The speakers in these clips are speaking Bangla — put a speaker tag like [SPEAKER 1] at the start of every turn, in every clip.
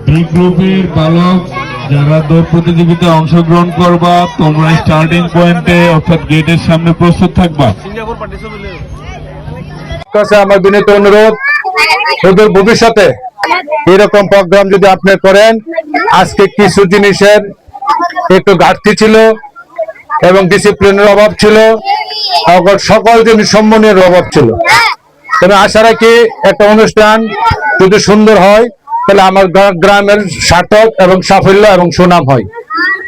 [SPEAKER 1] বি গ্রুপের বালক যারা দৌড় প্রতিযোগিতায় অংশগ্রহণ করবা, তোমরা স্টার্টিং পয়েন্টে অর্থাৎ গেটের সামনে প্রস্তুত থাকবা।
[SPEAKER 2] আমার বিনীত অনুরোধ, ওদের ভবিষ্যতে এরকম প্রোগ্রাম যদি আপনি করেন, আজকে কিছু জিনিসের একটু ঘাটতি ছিল এবং ডিসিপ্লিনের অভাব ছিল, সকল জিনিস সম্মানের অভাব ছিল। তবে আশা রাখি একটা অনুষ্ঠান যদি সুন্দর হয় তাহলে আমার গ্রামের সার্থক এবং সাফল্য এবং সুনাম হয়।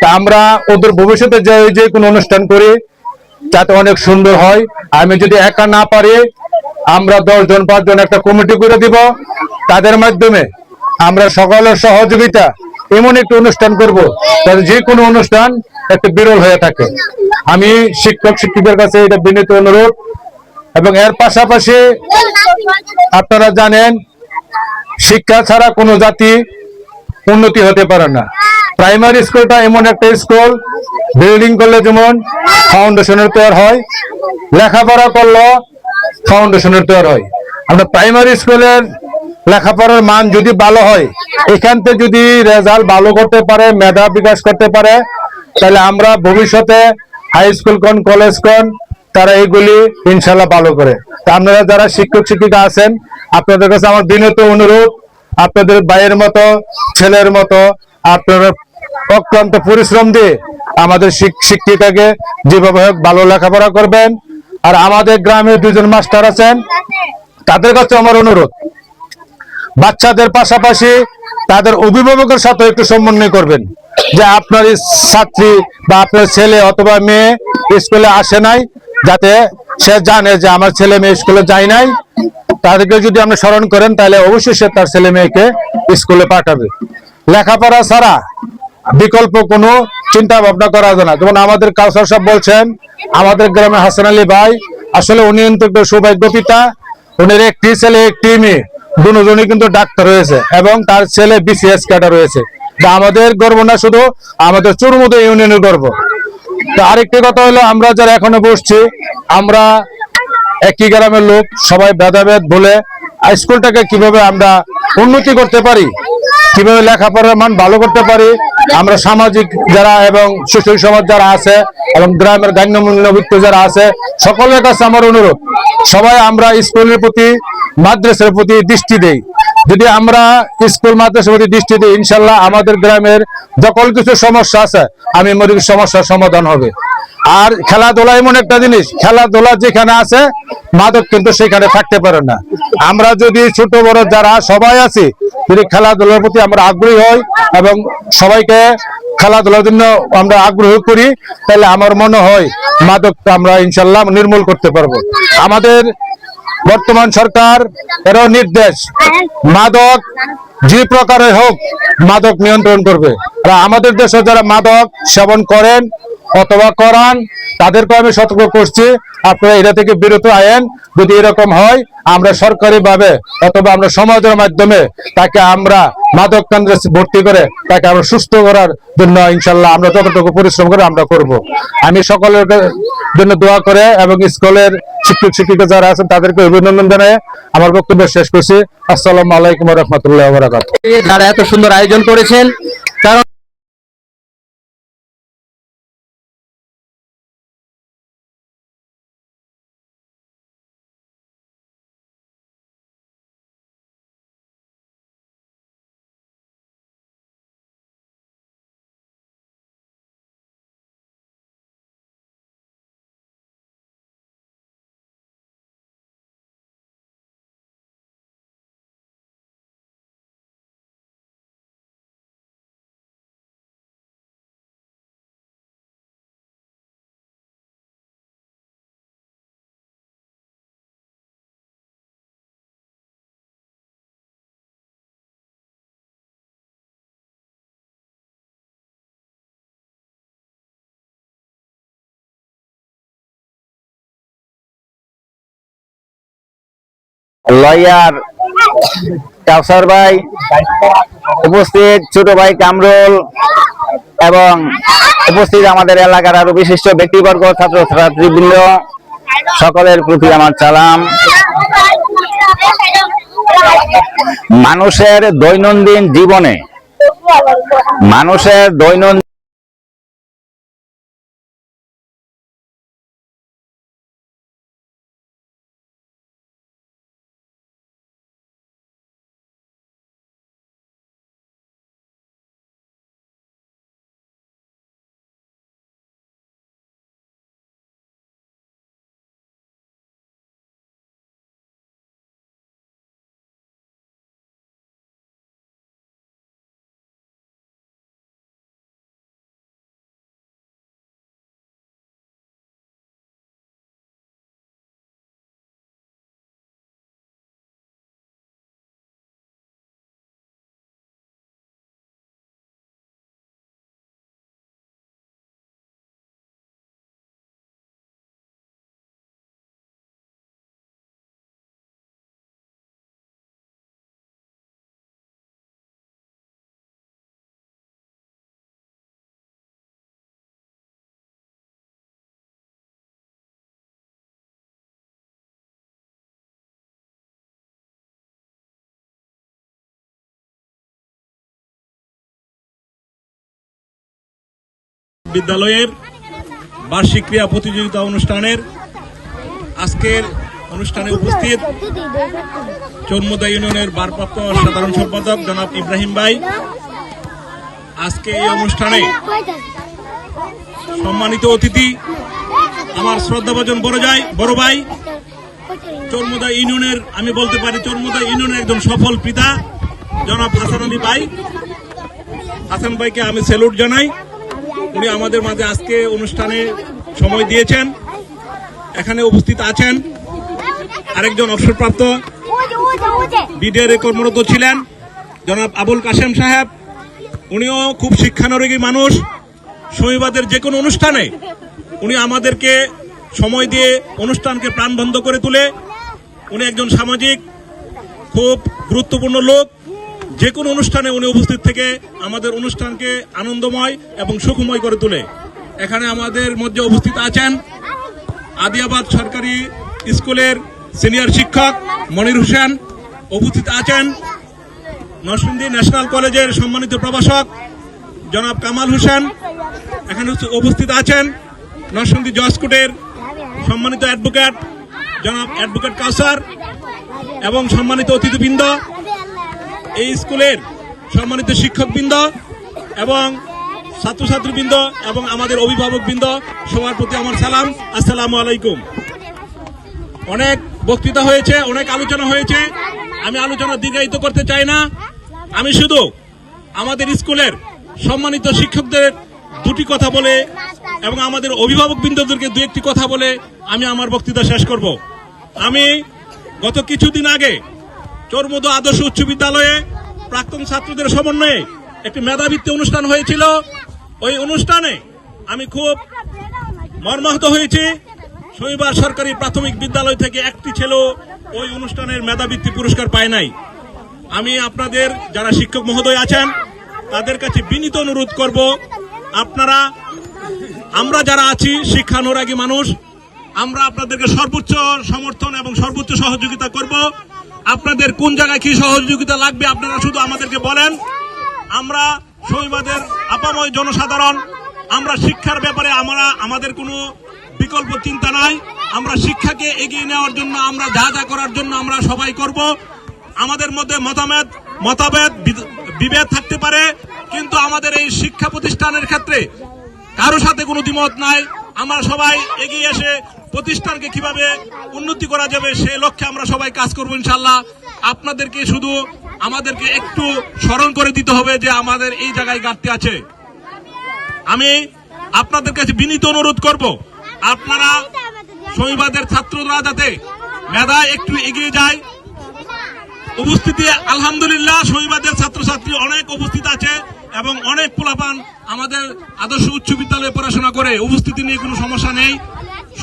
[SPEAKER 2] তা আমরা ওদের ভবিষ্যতে যে কোনো অনুষ্ঠান করি যাতে অনেক সুন্দর হয়। আমি যদি একা না পারি, আমরা 10 জন 5 জন একটা কমিটি করে দিব, তাদের মাধ্যমে আমরা সকলের সহযোগিতা এমন একটি অনুষ্ঠান করব যাতে যে কোনো অনুষ্ঠান একটু বিরল হয়ে থাকে। আমি শিক্ষক শিক্ষিকার কাছে এটা বিনীত অনুরোধ। এবং এর পাশাপাশি আপনারা জানেন, শিক্ষা ছাড়া কোনো জাতি উন্নতি হতে পারে না। প্রাইমারি স্কুলটা এমন একটা স্কুল, বিল্ডিং করলে যেমন ফাউন্ডেশনের তৈরি হয়, লেখাপড়া করলে ফাউন্ডেশনের তৈরি হয়। আমরা প্রাইমারি স্কুলের লেখাপড়ার মান যদি ভালো হয়, এখান থেকে যদি রেজাল্ট ভালো করতে পারে, মেধা বিকাশ করতে পারে, তাহলে আমরা ভবিষ্যতে হাই স্কুল কোন কলেজ কোন তারা এইগুলি ইনশাল্লাহ ভালো করে। তা আপনারা যারা শিক্ষক শিক্ষিকা আছেন, আপনাদের কাছে আমার বিনীত অনুরোধ, আপনাদের ভাইয়ের মতো ছেলের মতো আপনারা অক্লান্ত পরিশ্রম দিয়ে আমাদের শিক্ষিকাকে যেভাবে ভালো লেখাপড়া করবেন। আর আমাদের গ্রামে 2 জন মাস্টার আছেন, তাদের কাছে আমার অনুরোধ, বাচ্চাদের পাশাপাশি তাদের অভিভাবকের সাথে একটু সমন্বয় করবেন, যে আপনার ছাত্রী বা আপনার ছেলে অথবা মেয়ে স্কুলে আসে নাই, যাতে সে জানে যে আমার ছেলে মেয়ে স্কুলে যায় নাই। তাদেরকে যদি আপনি স্মরণ করেন, তাহলে অবশ্যই সে তার ছেলে মেয়েকে স্কুলে পাঠাবে। লেখাপড়া ছাড়া বিকল্প কোনো চিন্তা ভাবনা করা যায় না। যেমন আমাদের কাউসার সাহেব বলছেন, আমাদের গ্রামে হাসান আলী ভাই আসলে উনি কিন্তু সৌভাগ্য পিতা। উনির একটি ছেলে একটি মেয়ে, দুজনই কিন্তু ডাক্তার হয়েছে এবং তার ছেলে বিসিএস ক্যাডার হয়েছে। আমাদের গর্ব না শুধু, আমাদের চুরমুদে ইউনিয়নের গর্ব। তো আরেকটি কথা হলো, আমরা যারা এখনো বসছি, আমরা একই গ্রামের লোক, সবাই ভেদাভেদ বলে স্কুলটাকে কিভাবে আমরা উন্নতি করতে পারি, কিভাবে লেখাপড়ার মান ভালো করতে পারি, আমরা সামাজিক যারা এবং শিশু সমাজ যারা আছে এবং গ্রামের গণ্যমান্য ব্যক্তি যারা আছে, সকলের কাছে আমার অনুরোধ, সবাই আমরা স্কুলের প্রতি, মাদ্রাসার প্রতি দৃষ্টি দেই। যদি আমরা স্কুল মাদ্রাসার প্রতি দৃষ্টি দিই, ইনশাল্লাহ আমাদের গ্রামের সকল কিছু সমস্যা আছে, আমি মনে করি সমস্যার সমাধান হবে। আর খেলাধুলা এমন একটা জিনিস, খেলাধুলা যেখানে আছে মাদক কিন্তু সেখানে থাকতে পারে না। আমরা যদি ছোট বড় যারা সবাই আছি, যদি খেলাধুলার প্রতি আমরা আগ্রহী হই এবং সবাইকে খেলাধুলার জন্য আমরা আগ্রহ করি, তাহলে আমার মনে হয় মাদক আমরা ইনশাল্লাহ নির্মূল করতে পারবো। আমাদের বর্তমান সরকার এরও নির্দেশ, মাদক যে প্রকারের হোক মাদক নিয়ন্ত্রণ করবে। আর আমাদের দেশে যারা মাদক সেবন করেন অথবা করান, তাদেরকে আমি সতর্ক করছি, আপনারা এটা থেকে বিরত আয়েন। যদি এরকম হয়, আমরা সরকারি ভাবে অথবা আমরা সমাজের মাধ্যমে তাকে আমরা মাদক কেন্দ্রে ভর্তি করে তাকে আমরা সুস্থ করার জন্য ইনশাল্লাহ আমরা যতটুকু পরিশ্রম করে আমরা করব। আমি সকলের জন্য দোয়া করে এবং স্কুলের শিক্ষক শিক্ষিকা যারা আছেন তাদেরকে অভিনন্দন জানাই আমার বক্তব্য শেষ করছি। আসসালামু আলাইকুম ওয়া রাহমাতুল্লাহি ওয়া বারাকাতুহু।
[SPEAKER 3] যারা এত সুন্দর আয়োজন করেছেন, কারণ
[SPEAKER 4] লয়ার কাউসার ভাই, উপস্থিত ছোট ভাই কামরুল এবং উপস্থিত আমাদের এলাকার আরো বিশিষ্ট ব্যক্তিবর্গ, ছাত্রছাত্রীবৃন্দ, সকলের প্রতি আমার সালাম। মানুষের দৈনন্দিন জীবনে মানুষের দৈনন্দিন
[SPEAKER 5] বিদ্যালয়ের বার্ষিক ক্রীড়া প্রতিযোগিতা অনুষ্ঠানের আজকের অনুষ্ঠানে উপস্থিত চরমুদা ইউনিয়নের ভারপ্রাপ্ত সাধারণ সম্পাদক জনাব ইব্রাহিম ভাই, আজকে এই অনুষ্ঠানে সম্মানিত অতিথি আমার শ্রদ্ধাভাজন বড় ভাই, চরমুদা ইউনিয়নের, আমি বলতে পারি চরমুদা ইউনিয়নের একজন সফল পিতা জনাব হাসান আলী ভাই। হাসান ভাইকে আমি স্যালুট জানাই। উনি আমাদের মাঝে আজকে অনুষ্ঠানে সময় দিয়েছেন। এখানে উপস্থিত আছেন আরেকজন অবসরপ্রাপ্ত বিডিআর কর্মরত ছিলেন জনাব আবুল কাশেম সাহেব। উনিও খুব শিক্ষানুরাগী মানুষ। শনিবারের যে কোনো অনুষ্ঠানে উনি আমাদেরকে সময় দিয়ে অনুষ্ঠানকে প্রাণবন্ত করে তোলে। উনি একজন সামাজিক খুব গুরুত্বপূর্ণ লোক। যে কোনো অনুষ্ঠানে উনি উপস্থিত থেকে আমাদের অনুষ্ঠানকে আনন্দময় এবং সুখময় করে তোলে। এখানে আমাদের মধ্যে উপস্থিত আছেন আদিয়াবাদ সরকারি স্কুলের সিনিয়র শিক্ষক মনির হোসেন, উপস্থিত আছেন নরসিংদী ন্যাশনাল কলেজের সম্মানিত প্রভাষক জনাব কামাল হোসেন, এখানে উপস্থিত আছেন নরসিংদী জজ কোর্টের সম্মানিত অ্যাডভোকেট জনাব অ্যাডভোকেট কাউসার এবং সম্মানিত অতিথিবৃন্দ, এই স্কুলের সম্মানিত শিক্ষকবৃন্দ এবং ছাত্রছাত্রীবৃন্দ এবং আমাদের অভিভাবকবৃন্দ, সবার প্রতি আমার সালাম, আসসালামু আলাইকুম। অনেক বক্তৃতা হয়েছে, অনেক আলোচনা হয়েছে। আমি আলোচনা দীর্ঘায়িত করতে চাই না। আমি শুধু আমাদের স্কুলের সম্মানিত শিক্ষকদের দুটি কথা বলে এবং আমাদের অভিভাবকবৃন্দদেরকে দু একটি কথা বলে আমি আমার বক্তৃতা শেষ করব। আমি গত কিছুদিন আগে চরমুদা আদর্শ উচ্চ বিদ্যালয়ে প্রাক্তন ছাত্রদের সমন্বয়ে একটি মেধাবৃত্তি অনুষ্ঠান হয়েছিল। ওই অনুষ্ঠানে আমি খুব মর্মাহত হয়েছি। শনিবার সরকারি প্রাথমিক বিদ্যালয় থেকে একটি ছেলে ওই অনুষ্ঠানের মেধাবৃত্তি পুরস্কার পায় নাই। আমি আপনাদের যারা শিক্ষক মহোদয় আছেন তাদের কাছে বিনীত অনুরোধ করব, আমরা যারা আছি শিক্ষানুরাগী মানুষ, আমরা আপনাদেরকে সর্বোচ্চ সমর্থন এবং সর্বোচ্চ সহযোগিতা করব। আপনাদের কোন জায়গায় কি সহযোগিতা লাগবে আপনারা শুধু আমাদেরকে বলেন। আমরা শৈবাদের আপাময় জনসাধারণ, আমরা শিক্ষার ব্যাপারে আমাদের কোনো বিকল্প চিন্তা নাই। আমরা শিক্ষাকে এগিয়ে নেওয়ার জন্য আমরা যা যা করার জন্য আমরা সবাই করব। আমাদের মধ্যে মতভেদ বিভেদ থাকতে পারে, কিন্তু আমাদের এই শিক্ষা প্রতিষ্ঠানের ক্ষেত্রে কারো সাথে কোনো দ্বিমত নাই। আমরা সবাই এগিয়ে এসে প্রতিষ্ঠানকে কিভাবে উন্নতি করা যাবে সেই লক্ষ্যে আমরা সবাই কাজ করবো ইনশাআল্লাহ। আপনাদেরকে শুধু আমাদেরকে একটু স্মরণ করে দিতে হবে যে আমাদের এই জায়গায় ঘাটতি আছে। আমি আপনাদের কাছে বিনীত অনুরোধ করব, আপনারা শনিবারের ছাত্ররা যাতে মেধায় একটু এগিয়ে যায়। উপস্থিতি আলহামদুলিল্লাহ শনিবারের ছাত্রছাত্রী অনেক উপস্থিত আছে এবং অনেক পোলাপান আমাদের আদর্শ উচ্চ বিদ্যালয়ে পড়াশোনা করে। উপস্থিতি নিয়ে কোনো সমস্যা নেই,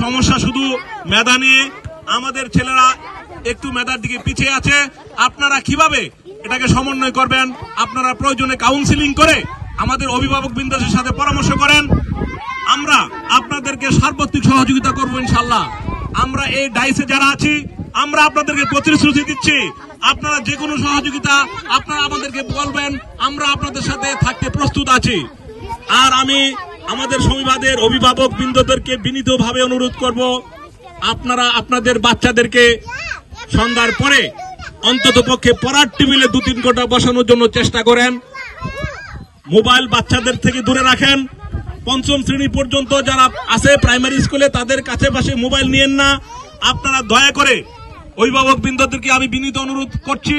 [SPEAKER 5] সমস্যা শুধু মেধা নিয়ে। আমাদের ছেলেরা একটু মেধার দিকে পিছিয়ে আছে। আপনারা কিভাবে এটাকে সমন্বয় করবেন, আপনারা প্রয়োজনে কাউন্সিলিং করে আমাদের অভিভাবক বৃন্দের সাথে পরামর্শ করেন। আমরা আপনাদেরকে সার্বত্রিক সহযোগিতা করবো ইনশাআল্লাহ। আমরা এই ডাইসে যারা আছি আমরা আপনাদেরকে প্রতিশ্রুতি দিচ্ছি, আপনারা যে কোনো সহযোগিতা আপনারা আমাদেরকে বলবেন, আমরা আপনাদের সাথে থাকতে প্রস্তুত আছি। আর আমি আমাদের সংবাদের অভিভাবক বৃন্দদেরকে বিনীতভাবে অনুরোধ করব, আপনারা আপনাদের বাচ্চাদেরকে সন্ধ্যার পরে অন্তত পক্ষে পড়ার টেবিলে 2-3 ঘন্টা বসানোর জন্য চেষ্টা করেন। মোবাইল বাচ্চাদের থেকে দূরে রাখেন। পঞ্চম শ্রেণী পর্যন্ত যারা আছে প্রাইমারি স্কুলে, তাদের কাছে পাশে মোবাইল নিয়েন না। আপনারা দয়া করে অভিভাবক বৃন্দদেরকে আমি বিনীত অনুরোধ করছি,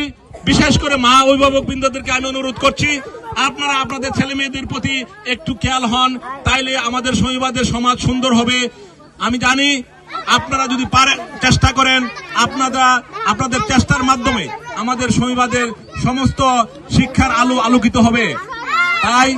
[SPEAKER 5] বিশেষ করে মা অভিভাবক বৃন্দদেরকে আমি অনুরোধ করছি, আপনারা আপনাদের ছেলে মেয়েদের প্রতি একটু খেয়াল হন, তাইলে আমাদের শনিবাদের সমাজ সুন্দর হবে। আমি জানি আপনারা যদি পারেন, চেষ্টা করেন, আপনাদের চেষ্টার মাধ্যমে আমাদের শনিবাদের সমস্ত শিক্ষার আলো আলোকিত হবে। তাই